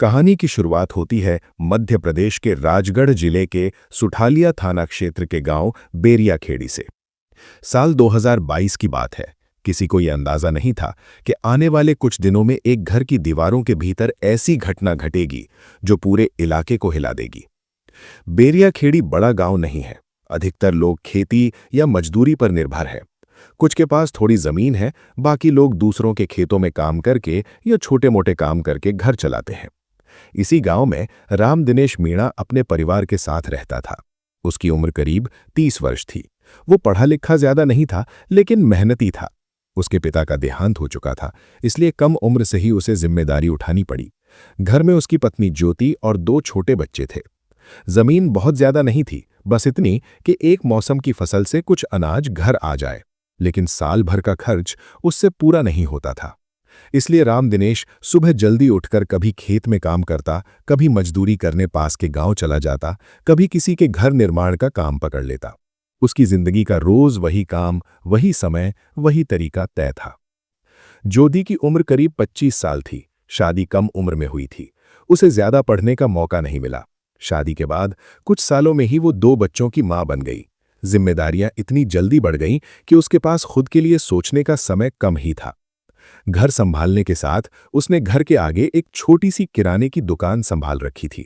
कहानी की शुरुआत होती है मध्य प्रदेश के राजगढ़ जिले के सुठालिया थाना क्षेत्र के गांव बेरिया खेड़ी से। साल 2022 की बात है। किसी को यह अंदाजा नहीं था कि आने वाले कुछ दिनों में एक घर की दीवारों के भीतर ऐसी घटना घटेगी जो पूरे इलाके को हिला देगी। बेरिया खेड़ी बड़ा गांव नहीं है। अधिकतर लोग खेती या मजदूरी पर निर्भर है। कुछ के पास थोड़ी जमीन है, बाकी लोग दूसरों के खेतों में काम करके या छोटे मोटे काम करके घर चलाते हैं। इसी गांव में राम दिनेश मीणा अपने परिवार के साथ रहता था। उसकी उम्र करीब 30 वर्ष थी। वो पढ़ा लिखा ज्यादा नहीं था, लेकिन मेहनती था। उसके पिता का देहांत हो चुका था, इसलिए कम उम्र से ही उसे जिम्मेदारी उठानी पड़ी। घर में उसकी पत्नी ज्योति और 2 छोटे बच्चे थे। जमीन बहुत ज्यादा नहीं थी, बस इतनी कि एक मौसम की फसल से कुछ अनाज घर आ जाए, लेकिन साल भर का खर्च उससे पूरा नहीं होता था। इसलिए राम दिनेश सुबह जल्दी उठकर कभी खेत में काम करता, कभी मजदूरी करने पास के गांव चला जाता, कभी किसी के घर निर्माण का काम पकड़ लेता। उसकी जिंदगी का रोज वही काम, वही समय, वही तरीका तय था। ज्योति की उम्र करीब 25 साल थी। शादी कम उम्र में हुई थी। उसे ज्यादा पढ़ने का मौका नहीं मिला। शादी के बाद कुछ सालों में ही वो 2 बच्चों की मां बन गई। जिम्मेदारियां इतनी जल्दी बढ़ गईं कि उसके पास खुद के लिए सोचने का समय कम ही था। घर संभालने के साथ उसने घर के आगे एक छोटी सी किराने की दुकान संभाल रखी थी।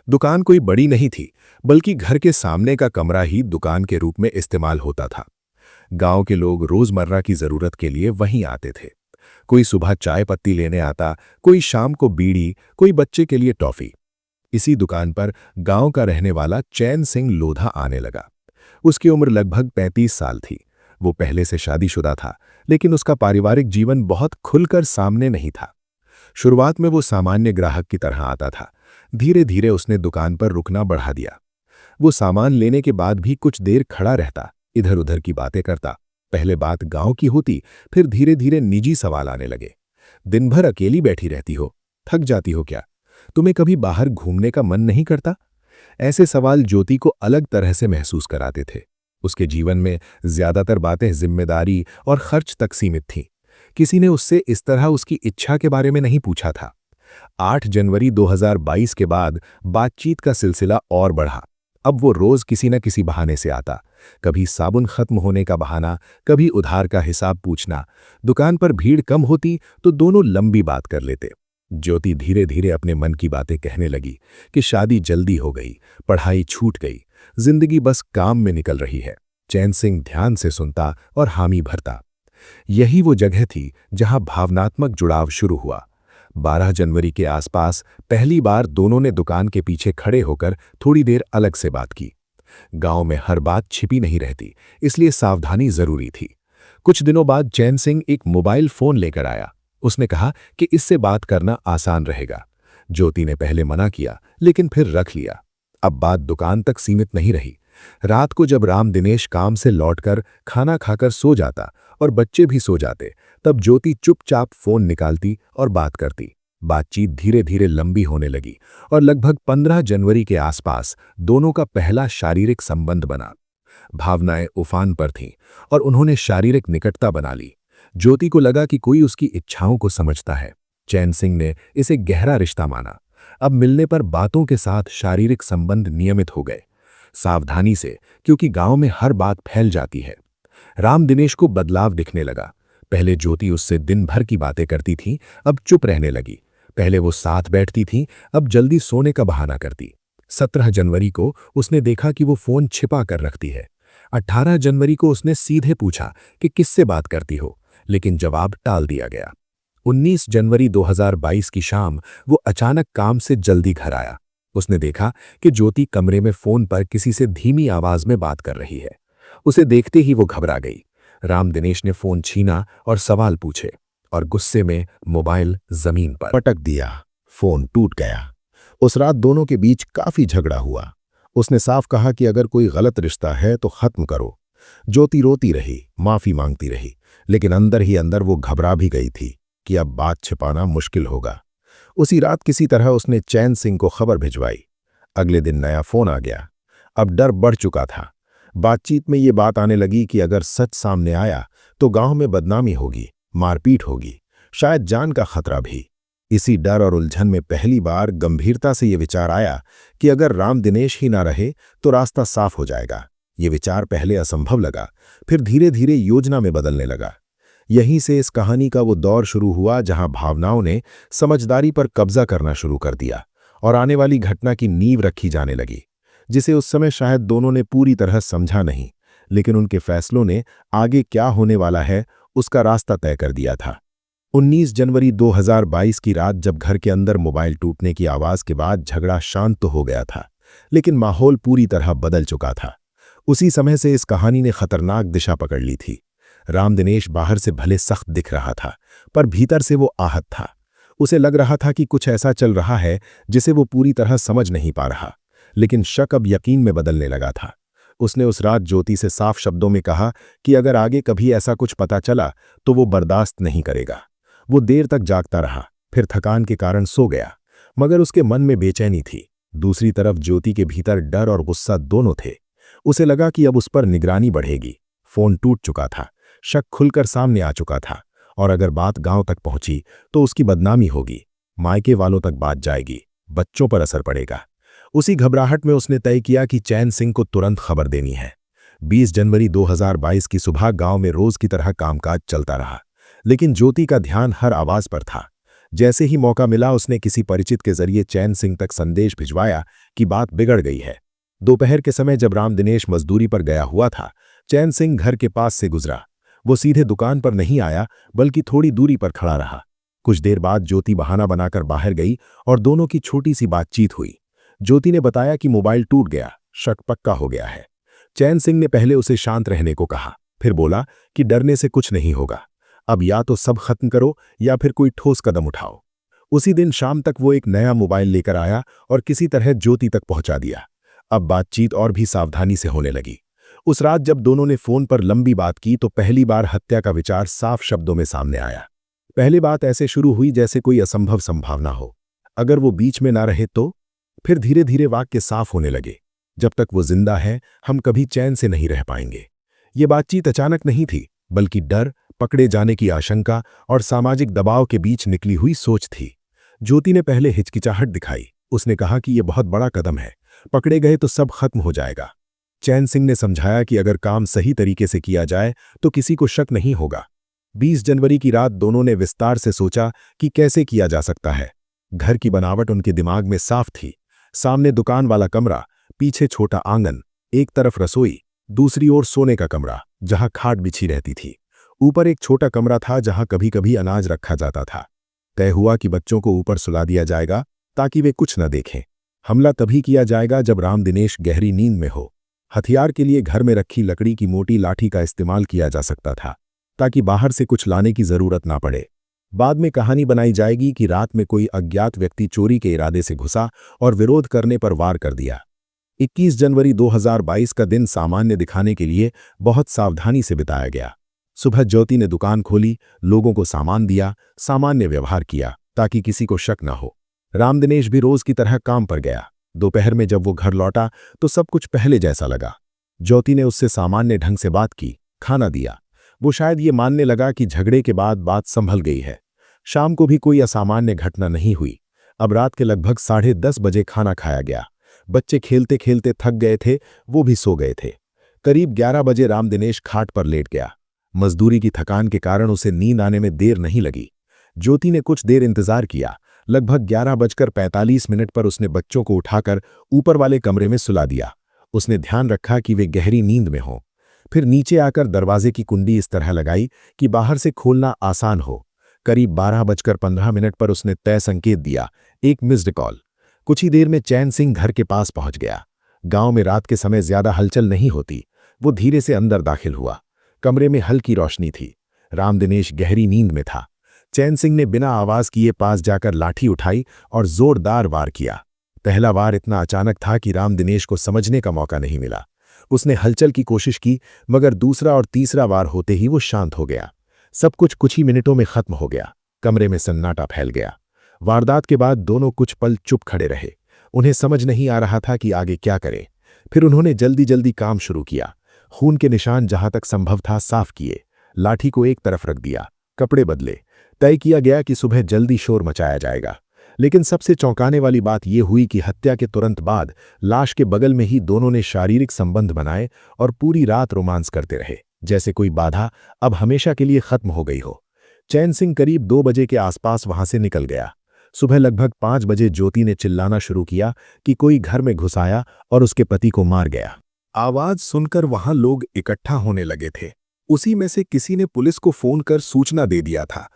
दुकान कोई बड़ी नहीं थी, बल्कि घर के सामने का कमरा ही दुकान के रूप में इस्तेमाल होता था। गांव के लोग रोजमर्रा की जरूरत के लिए वहीं आते थे। कोई सुबह चाय पत्ती लेने आता, कोई शाम को बीड़ी, कोई बच्चे के लिए टॉफी। इसी दुकान पर गांव का रहने वाला चैन सिंह लोधा आने लगा। उसकी उम्र लगभग 35 साल थी। वो पहले से शादीशुदा था, लेकिन उसका पारिवारिक जीवन बहुत खुलकर सामने नहीं था। शुरुआत में वो सामान्य ग्राहक की तरह आता था। धीरे धीरे उसने दुकान पर रुकना बढ़ा दिया। वो सामान लेने के बाद भी कुछ देर खड़ा रहता, इधर उधर की बातें करता। पहले बात गांव की होती, फिर धीरे धीरे निजी सवाल आने लगे। दिन भर अकेली बैठी रहती हो, थक जाती हो क्या? तुम्हें कभी बाहर घूमने का मन नहीं करता? ऐसे सवाल ज्योति को अलग तरह से महसूस कराते थे। उसके जीवन में ज्यादातर बातें जिम्मेदारी और खर्च तक सीमित थीं। किसी ने उससे इस तरह उसकी इच्छा के बारे में नहीं पूछा था। 8 जनवरी 2022 के बाद बातचीत का सिलसिला और बढ़ा। अब वो रोज किसी न किसी बहाने से आता। कभी साबुन खत्म होने का बहाना, कभी उधार का हिसाब पूछना। दुकान पर भीड़ कम होती तो दोनों लंबी बात कर लेते। ज्योति धीरे धीरे अपने मन की बातें कहने लगी कि शादी जल्दी हो गई, पढ़ाई छूट गई, जिंदगी बस काम में निकल रही है। चैन सिंह ध्यान से सुनता और हामी भरता। यही वो जगह थी जहां भावनात्मक जुड़ाव शुरू हुआ। 12 जनवरी के आसपास पहली बार दोनों ने दुकान के पीछे खड़े होकर थोड़ी देर अलग से बात की। गांव में हर बात छिपी नहीं रहती, इसलिए सावधानी जरूरी थी। कुछ दिनों बाद चैन सिंह एक मोबाइल फोन लेकर आया। उसने कहा कि इससे बात करना आसान रहेगा। ज्योति ने पहले मना किया, लेकिन फिर रख लिया। अब बात दुकान तक सीमित नहीं रही। रात को जब राम दिनेश काम से लौटकर खाना खाकर सो जाता और बच्चे भी सो जाते, तब ज्योति चुपचाप फोन निकालती और बात करती। बातचीत धीरे धीरे लंबी होने लगी और लगभग 15 जनवरी के आसपास दोनों का पहला शारीरिक संबंध बना। भावनाएं उफान पर थीं और उन्होंने शारीरिक निकटता बना ली। ज्योति को लगा कि कोई उसकी इच्छाओं को समझता है। चैन सिंह ने इसे गहरा रिश्ता माना। अब मिलने पर बातों के साथ शारीरिक संबंध नियमित हो गए, सावधानी से, क्योंकि गांव में हर बात फैल जाती है। राम दिनेश को बदलाव दिखने लगा। पहले ज्योति उससे दिन भर की बातें करती थी, अब चुप रहने लगी। पहले वो साथ बैठती थी, अब जल्दी सोने का बहाना करती। 17 जनवरी को उसने देखा कि वो फोन छिपा कर रखती है। 18 जनवरी को उसने सीधे पूछा कि किससे बात करती हो, लेकिन जवाब टाल दिया गया। 19 जनवरी 2022 की शाम वो अचानक काम से जल्दी घर आया। उसने देखा कि ज्योति कमरे में फोन पर किसी से धीमी आवाज में बात कर रही है। उसे देखते ही वो घबरा गई। राम दिनेश ने फोन छीना और सवाल पूछे और गुस्से में मोबाइल जमीन पर पटक दिया। फोन टूट गया। उस रात दोनों के बीच काफी झगड़ा हुआ। उसने साफ कहा कि अगर कोई गलत रिश्ता है तो खत्म करो। ज्योति रोती रही, माफी मांगती रही, लेकिन अंदर ही अंदर वो घबरा भी गई थी कि अब बात छिपाना मुश्किल होगा। उसी रात किसी तरह उसने चैन सिंह को खबर भिजवाई। अगले दिन नया फोन आ गया। अब डर बढ़ चुका था। बातचीत में ये बात आने लगी कि अगर सच सामने आया तो गांव में बदनामी होगी, मारपीट होगी, शायद जान का खतरा भी। इसी डर और उलझन में पहली बार गंभीरता से ये विचार आया कि अगर राम दिनेश ही ना रहे तो रास्ता साफ हो जाएगा। ये विचार पहले असंभव लगा, फिर धीरे धीरे योजना में बदलने लगा। यहीं से इस कहानी का वो दौर शुरू हुआ जहां भावनाओं ने समझदारी पर कब्जा करना शुरू कर दिया और आने वाली घटना की नींव रखी जाने लगी, जिसे उस समय शायद दोनों ने पूरी तरह समझा नहीं, लेकिन उनके फैसलों ने आगे क्या होने वाला है उसका रास्ता तय कर दिया था। 19 जनवरी 2022 की रात जब घर के अंदर मोबाइल टूटने की आवाज के बाद झगड़ा शांत तो हो गया था, लेकिन माहौल पूरी तरह बदल चुका था। उसी समय से इस कहानी ने खतरनाक दिशा पकड़ ली थी। राम दिनेश बाहर से भले सख्त दिख रहा था, पर भीतर से वो आहत था। उसे लग रहा था कि कुछ ऐसा चल रहा है जिसे वो पूरी तरह समझ नहीं पा रहा, लेकिन शक अब यकीन में बदलने लगा था। उसने उस रात ज्योति से साफ शब्दों में कहा कि अगर आगे कभी ऐसा कुछ पता चला तो वो बर्दाश्त नहीं करेगा। वो देर तक जागता रहा, फिर थकान के कारण सो गया, मगर उसके मन में बेचैनी थी। दूसरी तरफ ज्योति के भीतर डर और गुस्सा दोनों थे। उसे लगा कि अब उस पर निगरानी बढ़ेगी। फोन टूट चुका था, शक खुलकर सामने आ चुका था, और अगर बात गांव तक पहुंची तो उसकी बदनामी होगी, मायके वालों तक बात जाएगी, बच्चों पर असर पड़ेगा। उसी घबराहट में उसने तय किया कि चैन सिंह को तुरंत खबर देनी है। 20 जनवरी 2022 की सुबह गांव में रोज की तरह कामकाज चलता रहा, लेकिन ज्योति का ध्यान हर आवाज पर था। जैसे ही मौका मिला उसने किसी परिचित के जरिए चैन सिंह तक संदेश भिजवाया कि बात बिगड़ गई है। दोपहर के समय जब राम दिनेश मजदूरी पर गया हुआ था, चैन सिंह घर के पास से गुजरा। वो सीधे दुकान पर नहीं आया, बल्कि थोड़ी दूरी पर खड़ा रहा। कुछ देर बाद ज्योति बहाना बनाकर बाहर गई और दोनों की छोटी सी बातचीत हुई। ज्योति ने बताया कि मोबाइल टूट गया, शक पक्का हो गया है। चैन सिंह ने पहले उसे शांत रहने को कहा, फिर बोला कि डरने से कुछ नहीं होगा, अब या तो सब खत्म करो या फिर कोई ठोस कदम उठाओ। उसी दिन शाम तक वो एक नया मोबाइल लेकर आया और किसी तरह ज्योति तक पहुंचा दिया। अब बातचीत और भी सावधानी से होने लगी। उस रात जब दोनों ने फोन पर लंबी बात की तो पहली बार हत्या का विचार साफ शब्दों में सामने आया। पहली बात ऐसे शुरू हुई जैसे कोई असंभव संभावना हो, अगर वो बीच में ना रहे तो। फिर धीरे धीरे वाक्य साफ होने लगे, जब तक वो जिंदा है हम कभी चैन से नहीं रह पाएंगे। ये बातचीत अचानक नहीं थी, बल्कि डर, पकड़े जाने की आशंका और सामाजिक दबाव के बीच निकली हुई सोच थी। ज्योति ने पहले हिचकिचाहट दिखाई। उसने कहा कि यह बहुत बड़ा कदम है, पकड़े गए तो सब खत्म हो जाएगा। चैन सिंह ने समझाया कि अगर काम सही तरीके से किया जाए तो किसी को शक नहीं होगा। 20 जनवरी की रात दोनों ने विस्तार से सोचा कि कैसे किया जा सकता है। घर की बनावट उनके दिमाग में साफ थी। सामने दुकान वाला कमरा, पीछे छोटा आंगन, एक तरफ रसोई, दूसरी ओर सोने का कमरा जहां खाट बिछी रहती थी। ऊपर एक छोटा कमरा था जहां कभी कभी अनाज रखा जाता था। तय हुआ कि बच्चों को ऊपर सुला दिया जाएगा ताकि वे कुछ न देखें। हमला तभी किया जाएगा जब राम दिनेश गहरी नींद में हो। हथियार के लिए घर में रखी लकड़ी की मोटी लाठी का इस्तेमाल किया जा सकता था ताकि बाहर से कुछ लाने की जरूरत ना पड़े। बाद में कहानी बनाई जाएगी कि रात में कोई अज्ञात व्यक्ति चोरी के इरादे से घुसा और विरोध करने पर वार कर दिया। 21 जनवरी 2022 का दिन सामान्य दिखाने के लिए बहुत सावधानी से बिताया गया। सुबह ज्योति ने दुकान खोली, लोगों को सामान दिया, सामान्य व्यवहार किया ताकि किसी को शक न हो। राम दिनेश भी रोज की तरह काम पर गया। दोपहर में जब वो घर लौटा तो सब कुछ पहले जैसा लगा। ज्योति ने उससे सामान्य ढंग से बात की, खाना दिया। वो शायद ये मानने लगा कि झगड़े के बाद बात संभल गई है। शाम को भी कोई असामान्य घटना नहीं हुई। अब रात के लगभग 10:30 बजे खाना खाया गया। बच्चे खेलते खेलते थक गए थे, वो भी सो गए थे। करीब 11 बजे राम दिनेश खाट पर लेट गया। मजदूरी की थकान के कारण उसे नींद आने में देर नहीं लगी। ज्योति ने कुछ देर इंतजार किया। लगभग 11:45 पर उसने बच्चों को उठाकर ऊपर वाले कमरे में सुला दिया। उसने ध्यान रखा कि वे गहरी नींद में हों। फिर नीचे आकर दरवाजे की कुंडी इस तरह लगाई कि बाहर से खोलना आसान हो। करीब 12:15 पर उसने तय संकेत दिया, एक मिस्ड कॉल। कुछ ही देर में चैन सिंह घर के पास पहुंच गया। गांव में रात के समय ज्यादा हलचल नहीं होती। वो धीरे से अंदर दाखिल हुआ। कमरे में हल्की रोशनी थी। राम दिनेश गहरी नींद में था। चैन सिंह ने बिना आवाज किए पास जाकर लाठी उठाई और जोरदार वार किया। पहला वार इतना अचानक था कि राम दिनेश को समझने का मौका नहीं मिला। उसने हलचल की कोशिश की, मगर दूसरा और तीसरा वार होते ही वो शांत हो गया। सब कुछ ही मिनटों में खत्म हो गया। कमरे में सन्नाटा फैल गया। वारदात के बाद दोनों कुछ पल चुप खड़े रहे। उन्हें समझ नहीं आ रहा था कि आगे क्या करें। फिर उन्होंने जल्दी जल्दी काम शुरू किया। खून के निशान जहां तक संभव था साफ किए। लाठी को एक तरफ रख दिया। कपड़े बदले। तय किया गया कि सुबह जल्दी शोर मचाया जाएगा। लेकिन सबसे चौंकाने वाली बात यह हुई कि हत्या के तुरंत बाद लाश के बगल में ही दोनों ने शारीरिक संबंध बनाए और पूरी रात रोमांस करते रहे, जैसे कोई बाधा अब हमेशा के लिए खत्म हो गई हो। चैन सिंह करीब 2 बजे के आसपास वहां से निकल गया। सुबह लगभग 5 बजे ज्योति ने चिल्लाना शुरू किया कि कोई घर में घुस आया और उसके पति को मार गया। आवाज सुनकर वहां लोग इकट्ठा होने लगे थे। उसी में से किसी ने पुलिस को फोन कर सूचना दे दिया था।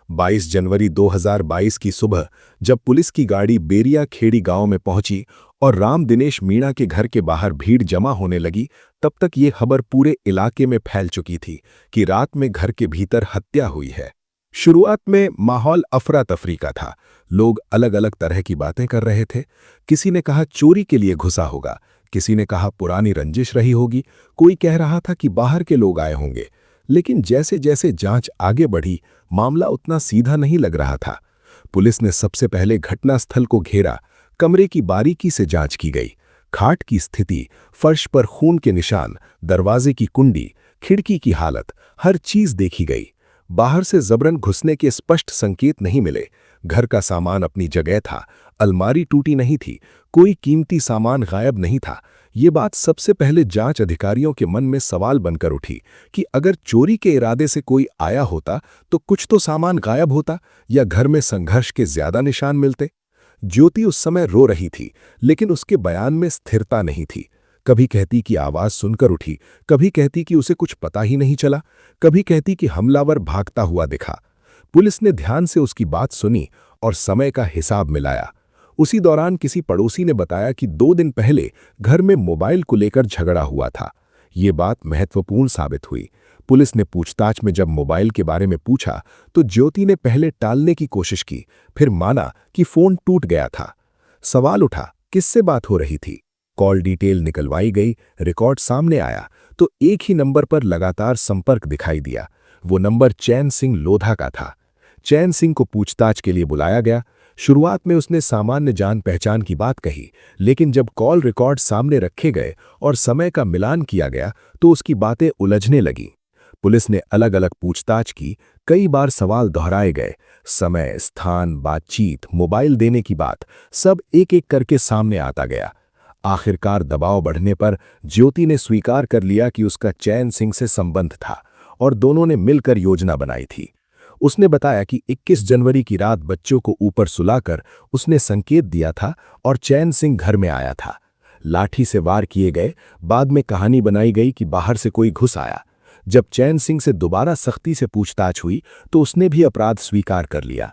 22 जनवरी 2022 की सुबह जब पुलिस की गाड़ी बेरिया खेड़ी गांव में पहुंची और राम दिनेश मीणा के घर के बाहर भीड़ जमा होने लगी, तब तक ये खबर पूरे इलाके में फैल चुकी थी कि रात में घर के भीतर हत्या हुई है। शुरुआत में माहौल अफरा तफरी का था। लोग अलग अलग तरह की बातें कर रहे थे। किसी ने कहा चोरी के लिए घुसा होगा, किसी ने कहा पुरानी रंजिश रही होगी, कोई कह रहा था कि बाहर के लोग आए होंगे। लेकिन जैसे जैसे जांच आगे बढ़ी, मामला उतना सीधा नहीं लग रहा था। पुलिस ने सबसे पहले घटनास्थल को घेरा। कमरे की बारीकी से जांच की गई। खाट की स्थिति, फर्श पर खून के निशान, दरवाजे की कुंडी, खिड़की की हालत, हर चीज देखी गई। बाहर से जबरन घुसने के स्पष्ट संकेत नहीं मिले। घर का सामान अपनी जगह था, अलमारी टूटी नहीं थी, कोई कीमती सामान गायब नहीं था। ये बात सबसे पहले जांच अधिकारियों के मन में सवाल बनकर उठी कि अगर चोरी के इरादे से कोई आया होता तो कुछ तो सामान गायब होता या घर में संघर्ष के ज्यादा निशान मिलते। ज्योति उस समय रो रही थी, लेकिन उसके बयान में स्थिरता नहीं थी। कभी कहती कि आवाज सुनकर उठी, कभी कहती कि उसे कुछ पता ही नहीं चला, कभी कहती कि हमलावर भागता हुआ दिखा। पुलिस ने ध्यान से उसकी बात सुनी और समय का हिसाब मिलाया। उसी दौरान किसी पड़ोसी ने बताया कि 2 दिन पहले घर में मोबाइल को लेकर झगड़ा हुआ था। ये बात महत्वपूर्ण साबित हुई। पुलिस ने पूछताछ में जब मोबाइल के बारे में पूछा तो ज्योति ने पहले टालने की कोशिश की, फिर माना कि फोन टूट गया था। सवाल उठा, किससे बात हो रही थी? कॉल डिटेल निकलवाई गई, रिकॉर्ड सामने आया तो एक ही नंबर पर लगातार संपर्क दिखाई दिया। वो नंबर चैन सिंह लोधा का था। चैन सिंह को पूछताछ के लिए बुलाया गया। शुरुआत में उसने सामान्य जान पहचान की बात कही, लेकिन जब कॉल रिकॉर्ड सामने रखे गए और समय का मिलान किया गया तो उसकी बातें उलझने लगीं। पुलिस ने अलग अलग पूछताछ की, कई बार सवाल दोहराए गए। समय, स्थान, बातचीत, मोबाइल देने की बात, सब एक एक करके सामने आता गया। आखिरकार दबाव बढ़ने पर ज्योति ने स्वीकार कर लिया कि उसका चैन सिंह से संबंध था और दोनों ने मिलकर योजना बनाई थी। उसने बताया कि 21 जनवरी की रात बच्चों को ऊपर सुलाकर उसने संकेत दिया था और चैन सिंह घर में आया था। लाठी से वार किए गए। बाद में कहानी बनाई गई कि बाहर से कोई घुस आया। जब चैन सिंह से दोबारा सख्ती से पूछताछ हुई तो उसने भी अपराध स्वीकार कर लिया।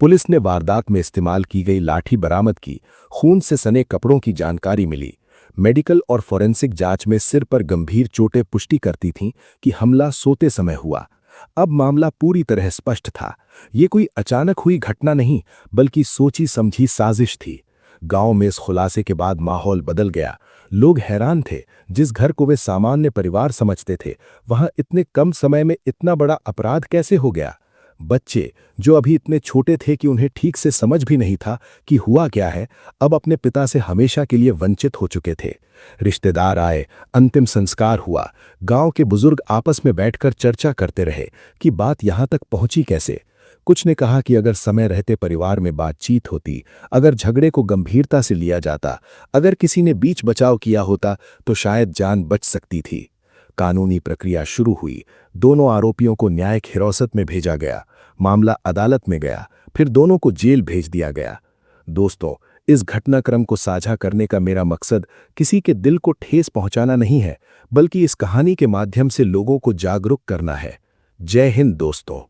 पुलिस ने वारदात में इस्तेमाल की गई लाठी बरामद की। खून से सने कपड़ों की जानकारी मिली। मेडिकल और फोरेंसिक जांच में सिर पर गंभीर चोटें पुष्टि करती थीं कि हमला सोते समय हुआ। अब मामला पूरी तरह स्पष्ट था। ये कोई अचानक हुई घटना नहीं, बल्कि सोची समझी साजिश थी। गांव में इस खुलासे के बाद माहौल बदल गया। लोग हैरान थे। जिस घर को वे सामान्य परिवार समझते थे, वहां इतने कम समय में इतना बड़ा अपराध कैसे हो गया? बच्चे, जो अभी इतने छोटे थे कि उन्हें ठीक से समझ भी नहीं था कि हुआ क्या है, अब अपने पिता से हमेशा के लिए वंचित हो चुके थे। रिश्तेदार आए, अंतिम संस्कार हुआ। गांव के बुजुर्ग आपस में बैठकर चर्चा करते रहे कि बात यहां तक पहुंची कैसे। कुछ ने कहा कि अगर समय रहते परिवार में बातचीत होती, अगर झगड़े को गंभीरता से लिया जाता, अगर किसी ने बीच बचाव किया होता तो शायद जान बच सकती थी। कानूनी प्रक्रिया शुरू हुई। दोनों आरोपियों को न्यायिक हिरासत में भेजा गया। मामला अदालत में गया, फिर दोनों को जेल भेज दिया गया। दोस्तों, इस घटनाक्रम को साझा करने का मेरा मकसद किसी के दिल को ठेस पहुंचाना नहीं है, बल्कि इस कहानी के माध्यम से लोगों को जागरूक करना है। जय हिंद दोस्तों।